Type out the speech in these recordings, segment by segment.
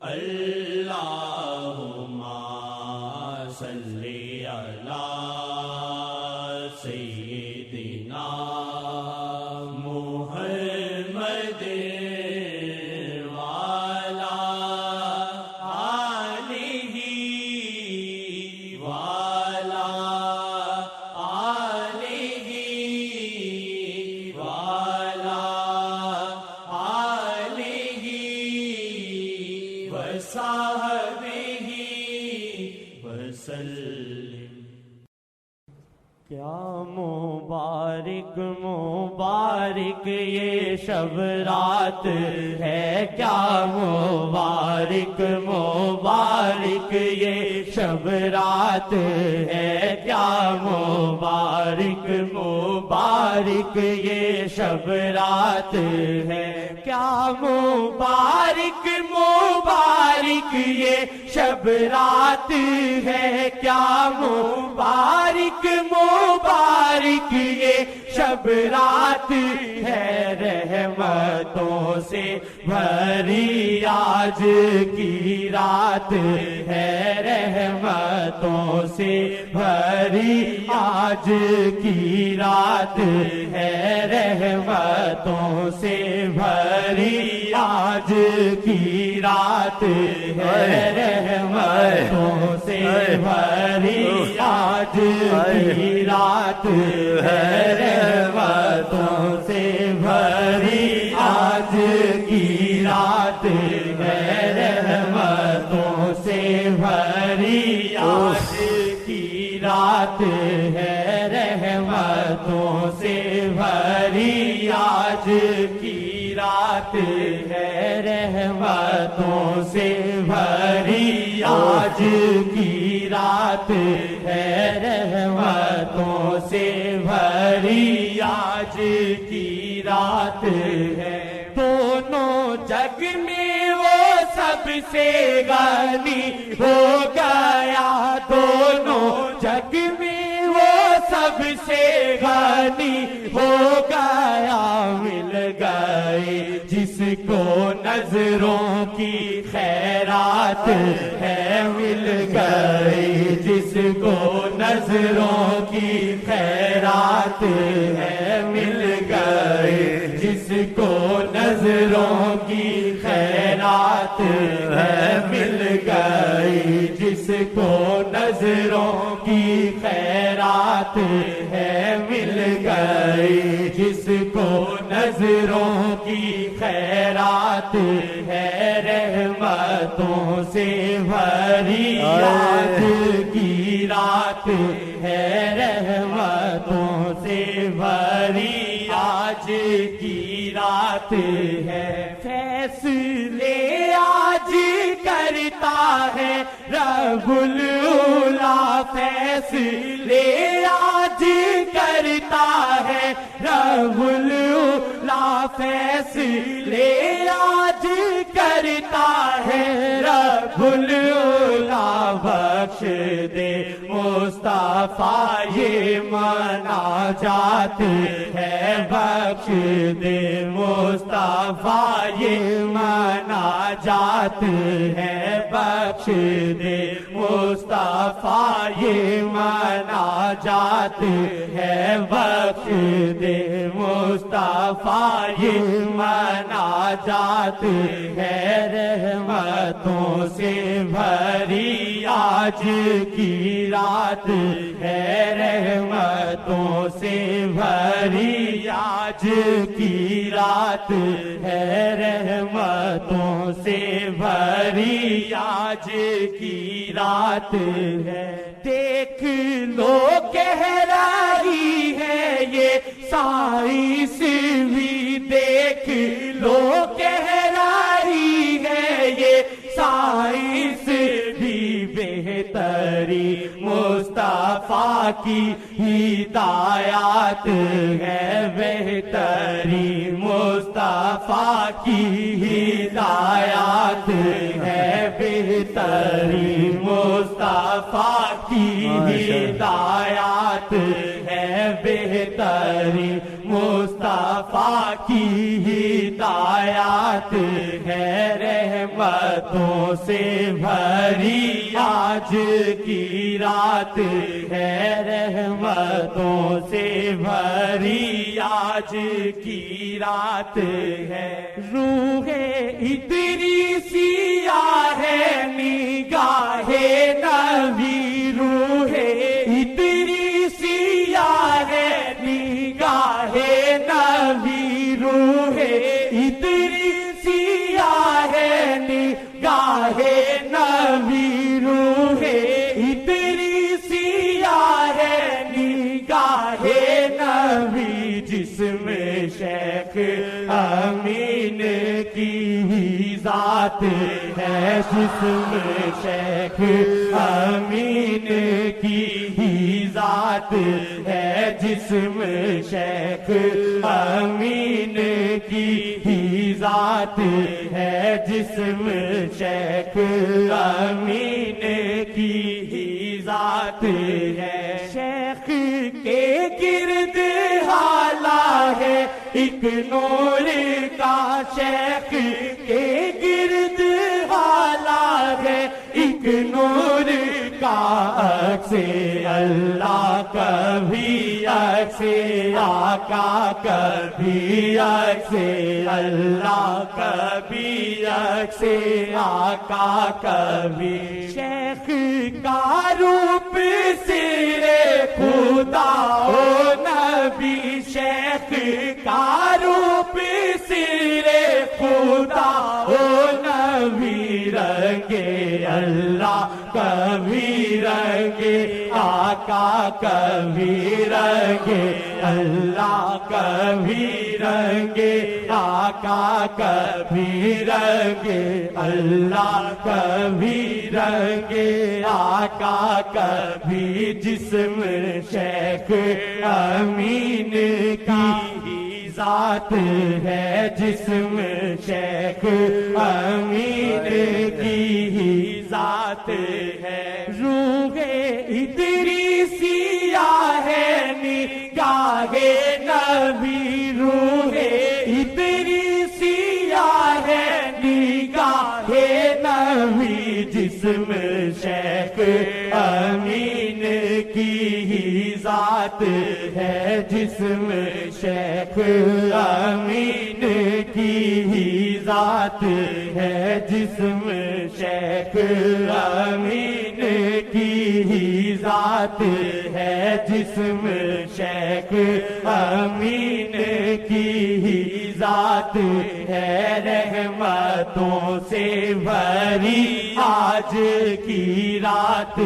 اللہم صلی علی سیدنا محمد وعلی آلہ وعلی آلہ وعلی آلہ وصحبہ وسلم۔ کیا مبارک مبارک یہ شب رات ہے، کیا مبارک مبارک یہ شب رات ہے، کیا مبارک مبارک یہ شب رات ہے، کیا مبارک مبارک یہ شب رات ہے، کیا مبارک مبارک یہ شب رات ہے، رحمتوں سے بھری آج کی رات ہے، رحمتوں سے بھری آج کی رات ہے، رحمتوں سے بھری آج کی رات ہے، رحمتوں سے بھری آج کی رات ہے، رحمتوں سے بھری آج کی رات ہے، رحمتوں سے بھری آج کی رات ہے، رحمتوں سے بھری آج کی رات ہے، رحمتوں سے بھری آج کی رات ہے، رحمتوں سے بھری آج کی رات ہے۔ دونوں جگ میں وہ سب سے غنی ہو گیا، دونوں جگ میں وہ سب سے غنی ہو گیا، مل گئے جس کو نظروں کی خیرات ہے، مل گئے جس کو نظروں کی خیرات ہے، مل گئے جس کو نظروں کی خیرات ہے، مل گئے جس کو نظروں کی خیرات ہے، مل گئے جس کو نظروں کی خیرات ہے، رحمتوں سے بھری آج کی رات ہے، رحمتوں سے بھری آج کی رات ہے، فیصلے آج کرتا ہے رب العلا، فیصلے آج کرتا ہے رب العلا، فیصلے آج کرتا ہے رب العلا، بخش دے مصطفیٰ یہ مناجات ہے، بخش دے مصطفیٰ یہ مناجات ہے، بخش دے مصطفیٰ یہ مناجات ہے، بخش دے مصطفیٰ یہ مناجات ہے، رحمتوں سے بھری آج کی رات ہے، رحمتوں سے بھری آج کی رات ہے، رحمتوں سے بھری آج کی رات ہے۔ دیکھ لو کہہ رہی ہے یہ سائنس بھی، دیکھ لو کہہ رہی ہے یہ سائنس بھی، بہتری مصطفیٰ کی ہدایات ہے، بہتری مصطفیٰ کی ہدایات ہے، بہتری مصطفیٰ کی ہدایات ہے، بہتری مصطفیٰ مصطفیٰ کی ہدایات ہے، رحمتوں سے بھری آج کی رات ہے، رحمتوں سے بھری آج کی رات ہے۔ روح ادریسیہ ہے نگاہ نبی، روح ادریسیہ ہے نگاہ نبی، روح ادریسیہ ہے نگاہ نبی، روح ادریسیہ ہے نگاہ نبی، جس میں شیخ امین کی ذات ہے، جس میں شیخ امین کی ذات ہے، جس میں شیخ امین کی ذات ہے، جس میں شیخ امین کی ذات ہے۔ شیخ کے گرد حالہ ہے ایک نور کا، شیخ کے گرد حالہ ہے ایک نور کا، عکس اللہ کبھی عکس آقا، کبھی عکس اللہ، کبھی عکس آقا، کبھی شیخ کا روپ سرے خدا و نبی، شیخ کا روپ سرے خدا و نبی، رنگے اللہ کبھی رنگے آقا، کبھی رنگے اللہ، کبھی رنگے آقا، کبھی رنگے اللہ، کبھی رنگے آقا، کبھی جسم شیخ امین کی ذات ہے، جسم شیخ امین کی ذات ہے۔ روح ادریسیہ ہے نگاہ نبی، روح ادریسیہ ہے نگاہ نبی، جسم شیخ امین کی ذات ہے، جسم شیخ امین کی ذات ہے، جسم شیخ امین کی ذات ہے، جسم شیخ امین کی ذات ہے، رحمتوں سے بھری آج کی رات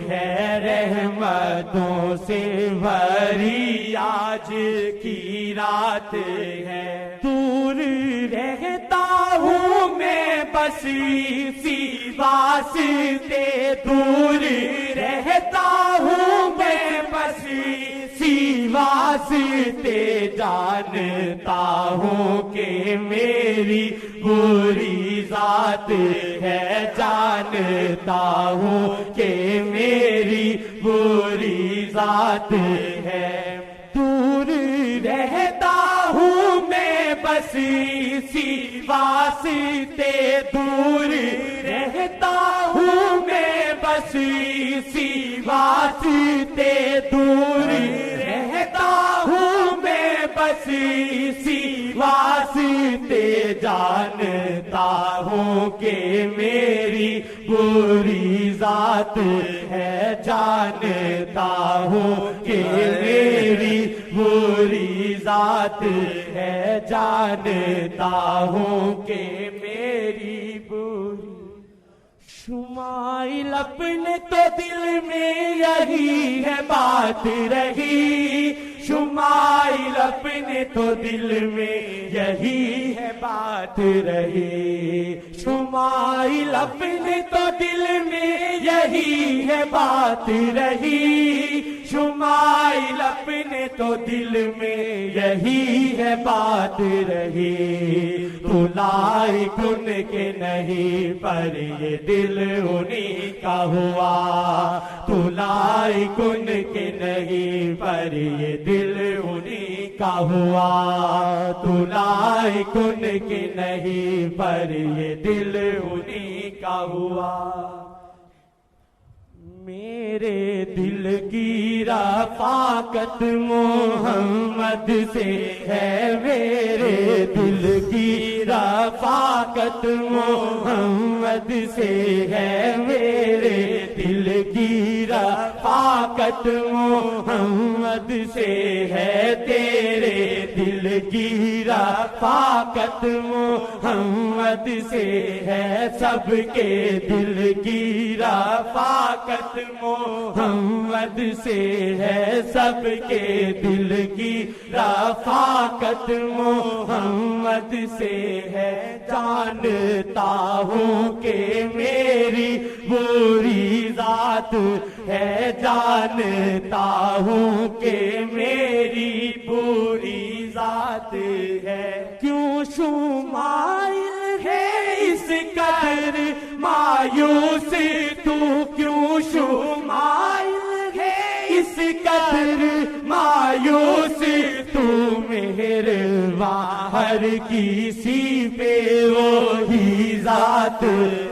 ہے، رحمتوں سے بھری آج کی رات ہے۔ دور رہتا ہوں میں بس اسی واسطے، دور رہتا ہوں میں بس اسی واسطے، جانتا ہوں کہ میری بری ذات ہے، جانتا ہوں کہ میری بری ذات ہے۔ دور رہتا ہوں میں بس اسی واسطے، دور رہتا ہوں میں بس اسی واسطے، دور رہتا ہوں میں بس اسی واسطے، جانتا ہوں کہ میری بری ذات ہے، جانتا ہوں کہ میری بری ذات ہے، جانتا ہوں کہ میری بری۔ شمائل اپنے تو دل میں یہی ہے بات رہی، شمائل اپنے تو دل میں یہی ہے بات رہی، شمائل اپنے تو دل میں یہی ہے بات رہی، شمائل اپنے تو دل میں یہی ہے بات رہی۔ تو لائق ان کے نہیں پر یہ دل انہیں کا ہوا، تو لائق ان کے نہیں پر یہ دل انہیں کا ہوا، تو لائق ان کے نہیں پر یہ دل انہی کا ہوا۔ میرے دل کی رفاقت محمد سے ہے، میرے دل کی رفاقت محمد سے ہے، میرے دل کی رفاقت محمد سے ہے، تیرے دل کی رفاقت محمد سے ہے، سب کے دل کی رفاقت محمد سے ہے، سب کے دل کی رفاقت محمد سے ہے۔ جانتا ہوں کہ میری بری ذات ہے، جانتا ہوں کہ میری بری ذات ہے، کیوں شمائل ہے اس قدر مایوس تو، کیوں شمائل ہے اس قدر مایوس تو، مہرباں ہر کسی پہ وہی ذات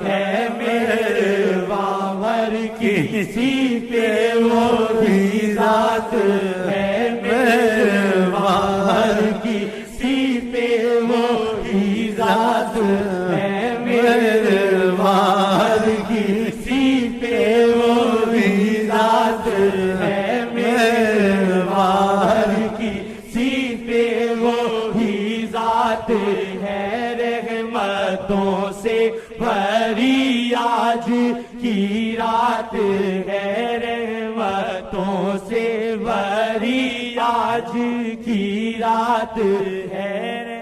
ہے، مہرباں ہر کسی پہ وہی ذات ہے، مہرباں ہر کسی پہ وہی ذات ہے، مہرباں ہر کسی پہ وہی ذات ہے، مہرباں ہر کسی پہ وہی ذات ہے۔ رحمتوں سے بھری آج کی رات ہے، رحمتوں سے بھری آج کی رات ہے۔